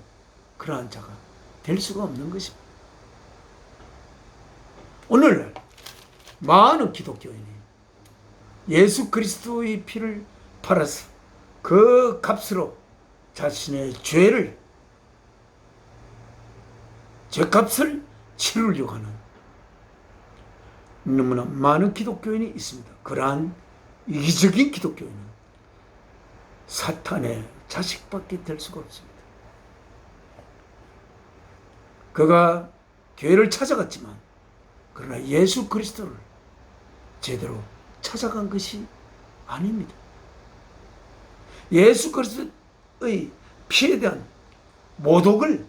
그러한 자가 될 수가 없는 것입니다. 오늘날 많은 기독교인이 예수 그리스도의 피를 팔아서 그 값으로 자신의 죄값을 치르려고 하는 너무나 많은 기독교인이 있습니다. 그러한 이기적인 기독교인은 사탄의 자식밖에 될 수가 없습니다. 그가 교회를 찾아갔지만 그러나 예수 그리스도를 제대로 찾아간 것이 아닙니다. 예수 그리스도의 피에 대한 모독을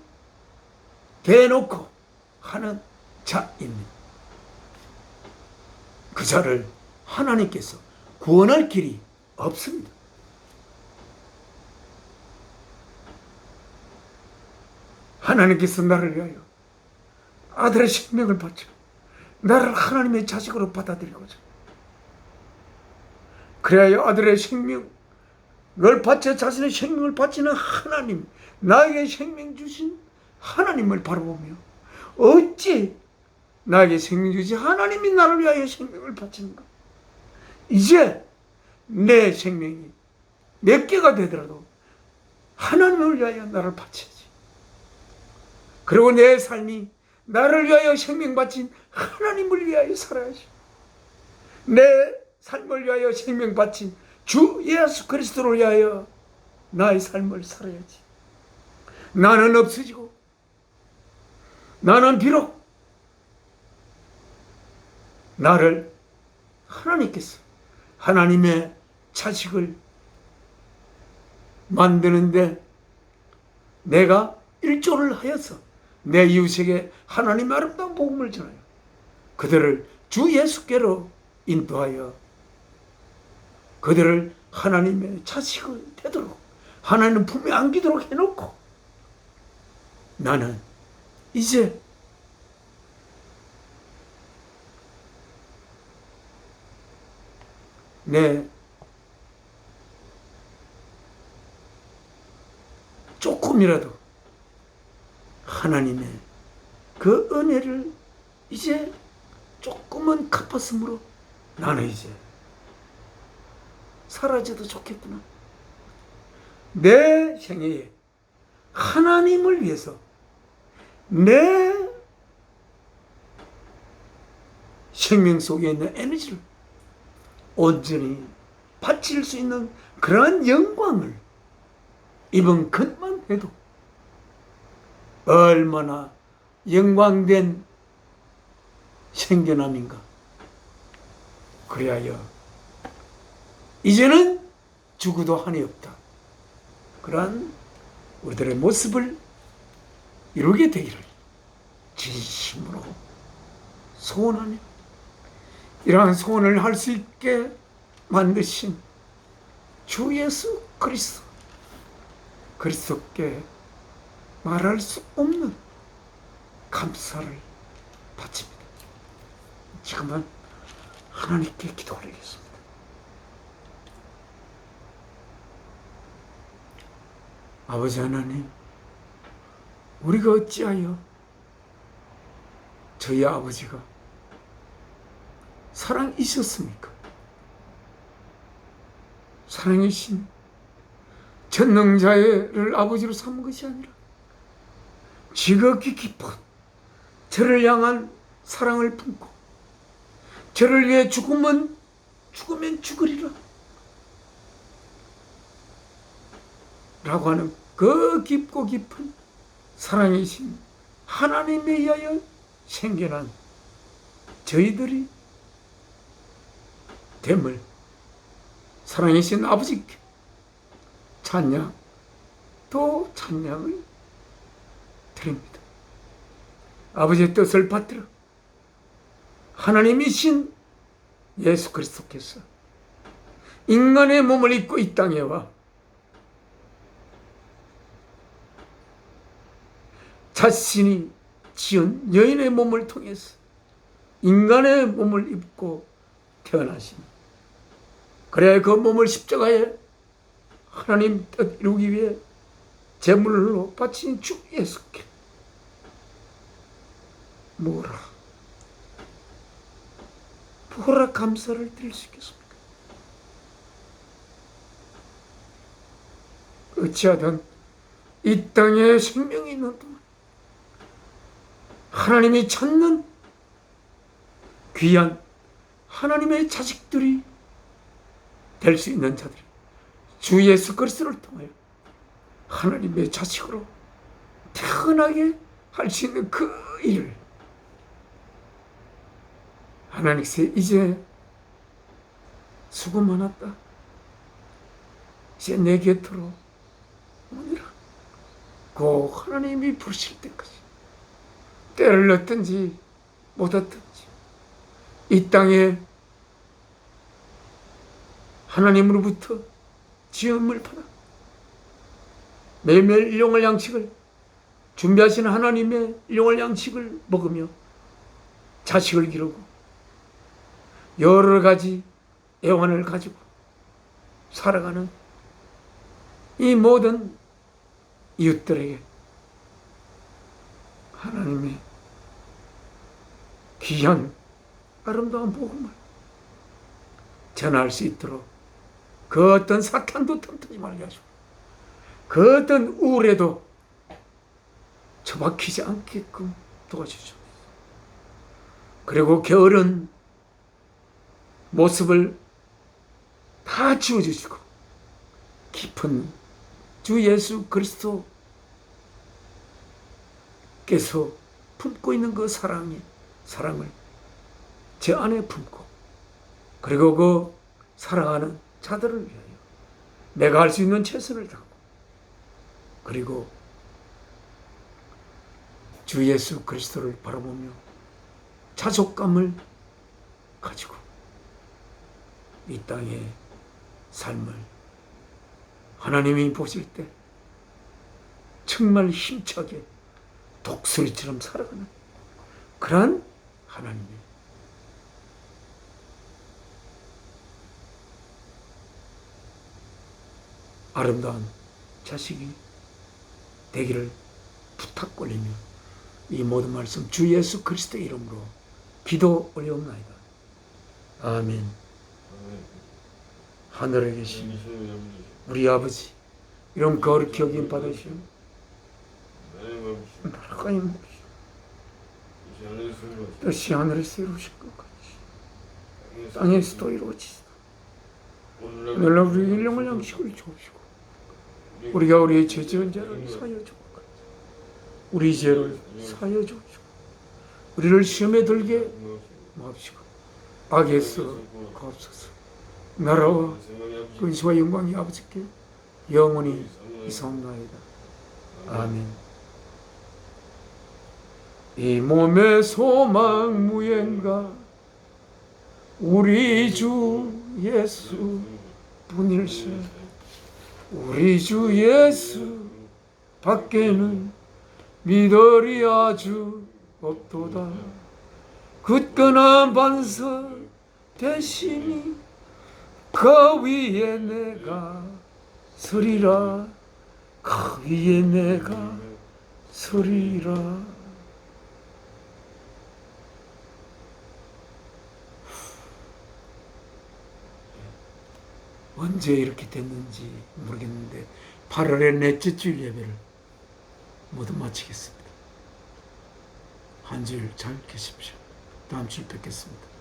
대놓고 하는 자입니다. 그 자를 하나님께서 구원할 길이 없습니다. 하나님께서 나를 위하여 아들의 생명을 바쳐 나를 하나님의 자식으로 받아들이고자, 그래야 아들의 생명을 바쳐 자신의 생명을 바치는 하나님, 나에게 생명 주신 하나님을 바라보며 어찌 나에게 생명 주신 하나님이 나를 위하여 생명을 바치는가? 이제 내 생명이 몇 개가 되더라도 하나님을 위하여 나를 바쳐야지. 그리고 내 삶이 나를 위하여 생명 바친 하나님을 위하여 살아야지. 내 삶을 위하여 생명 바친 주 예수 그리스도를 위하여 나의 삶을 살아야지. 나는 없어지고 나는 비록 나를 하나님께서 하나님의 자식을 만드는데 내가 일조를 하여서 내 이웃에게 하나님의 아름다운 복음을 전하여 그들을 주 예수께로 인도하여 그들을 하나님의 자식을 되도록 하나님 품에 안기도록 해놓고 나는 이제 내 조금이라도 하나님의 그 은혜를 이제 조금은 갚았으므로 나는 이제 사라져도 좋겠구나. 내 생애에 하나님을 위해서 내 생명 속에 있는 에너지를 온전히 바칠 수 있는 그러한 영광을 이번 것만 해도 얼마나 영광된 생겨남인가. 그리하여 이제는 죽어도 한이 없다. 그러한 우리들의 모습을 이루게 되기를 진심으로 소원하며 이러한 소원을 할 수 있게 만드신 주 예수 그리스도께 말할 수 없는 감사를 바칩니다. 지금은 하나님께 기도 올리겠습니다. 아버지 하나님, 우리가 어찌하여 저희 아버지가 사랑이셨습니까? 사랑이신 전능자를 아버지로 삼은 것이 아니라 지극히 깊은 저를 향한 사랑을 품고 저를 위해 죽으면 죽으리라 라고 하는 그 깊고 깊은 사랑이신 하나님에 의하여 생겨난 저희들이 됨을 사랑이신 아버지께 또 찬양을 드립니다. 아버지의 뜻을 받들어 하나님이신 예수 그리스도께서 인간의 몸을 입고 이 땅에 와 자신이 지은 여인의 몸을 통해서 인간의 몸을 입고 태어나신, 그래야 그 몸을 십자가에 하나님 뜻 이루기 위해 제물로 바친 주 예수께 뭐라 감사를 드릴 수 있겠습니까? 어찌하든 이 땅에 생명이 있는 동안 하나님이 찾는 귀한 하나님의 자식들이 될 수 있는 자들이 주 예수 그리스도를 통하여 하나님의 자식으로 태어나게 할 수 있는 그 일을 하나님께서 이제 수고 많았다, 이제 내 곁으로 오니라 고 하나님이 부르실 때까지 때를 얻든지 못 얻든지 이 땅에 하나님으로부터 지음을 받아 매일매일 일용할 양식을 준비하신 하나님의 일용할 양식을 먹으며 자식을 기르고 여러 가지 애환을 가지고 살아가는 이 모든 이웃들에게 하나님의 귀한 아름다운 복음을 전할 수 있도록 그 어떤 사탄도 틈타지 말게 하시고 그 어떤 우울에도 처박히지 않게끔 도와주시옵소서. 그리고 게으른 모습을 다 지워주시고 깊은 주 예수 그리스도께서 품고 있는 그 사랑을 제 안에 품고 그리고 그 사랑하는 자들을 위하여 내가 할 수 있는 최선을 다하고 그리고 주 예수 그리스도를 바라보며 자족감을 가지고 이 땅의 삶을 하나님이 보실 때 정말 힘차게 독수리처럼 살아가는 그러한 하나님의 아름다운 자식이 되기를 부탁드리며 이 모든 말씀 주 예수 그리스도의 이름으로 기도 올려옵나이다. 아멘. 하늘에 계신 우리 아버지, 이름 거룩히 여김 받으시오. 나라가 임하시오. 뜻이 하늘에서 이루어진 것 같이 땅에서도 이루어지시다. 오늘날 우리 일용할 양식을 주옵시고 우리가 우리의 죄 지은 자를 사하여 주고 우리 죄를 사하여 주옵시고 우리를 시험에 들게 마옵시고 악에서 가옵소서. 나라와 근시와 영광이 아버지께 영원히 이사옵나이다. 아멘. 이 몸의 소망 무엔가 우리 주 예수 뿐일세. 우리 주 예수 밖에는 믿으리 아주 없도다. 굳건한 반석 대신이 그 위에 내가 서리라. 그 위에 내가 서리라. 언제 이렇게 됐는지 모르겠는데 8월의 넷째 주일 예배를 모두 마치겠습니다. 한 주일 잘 계십시오. 다음 주에 뵙겠습니다.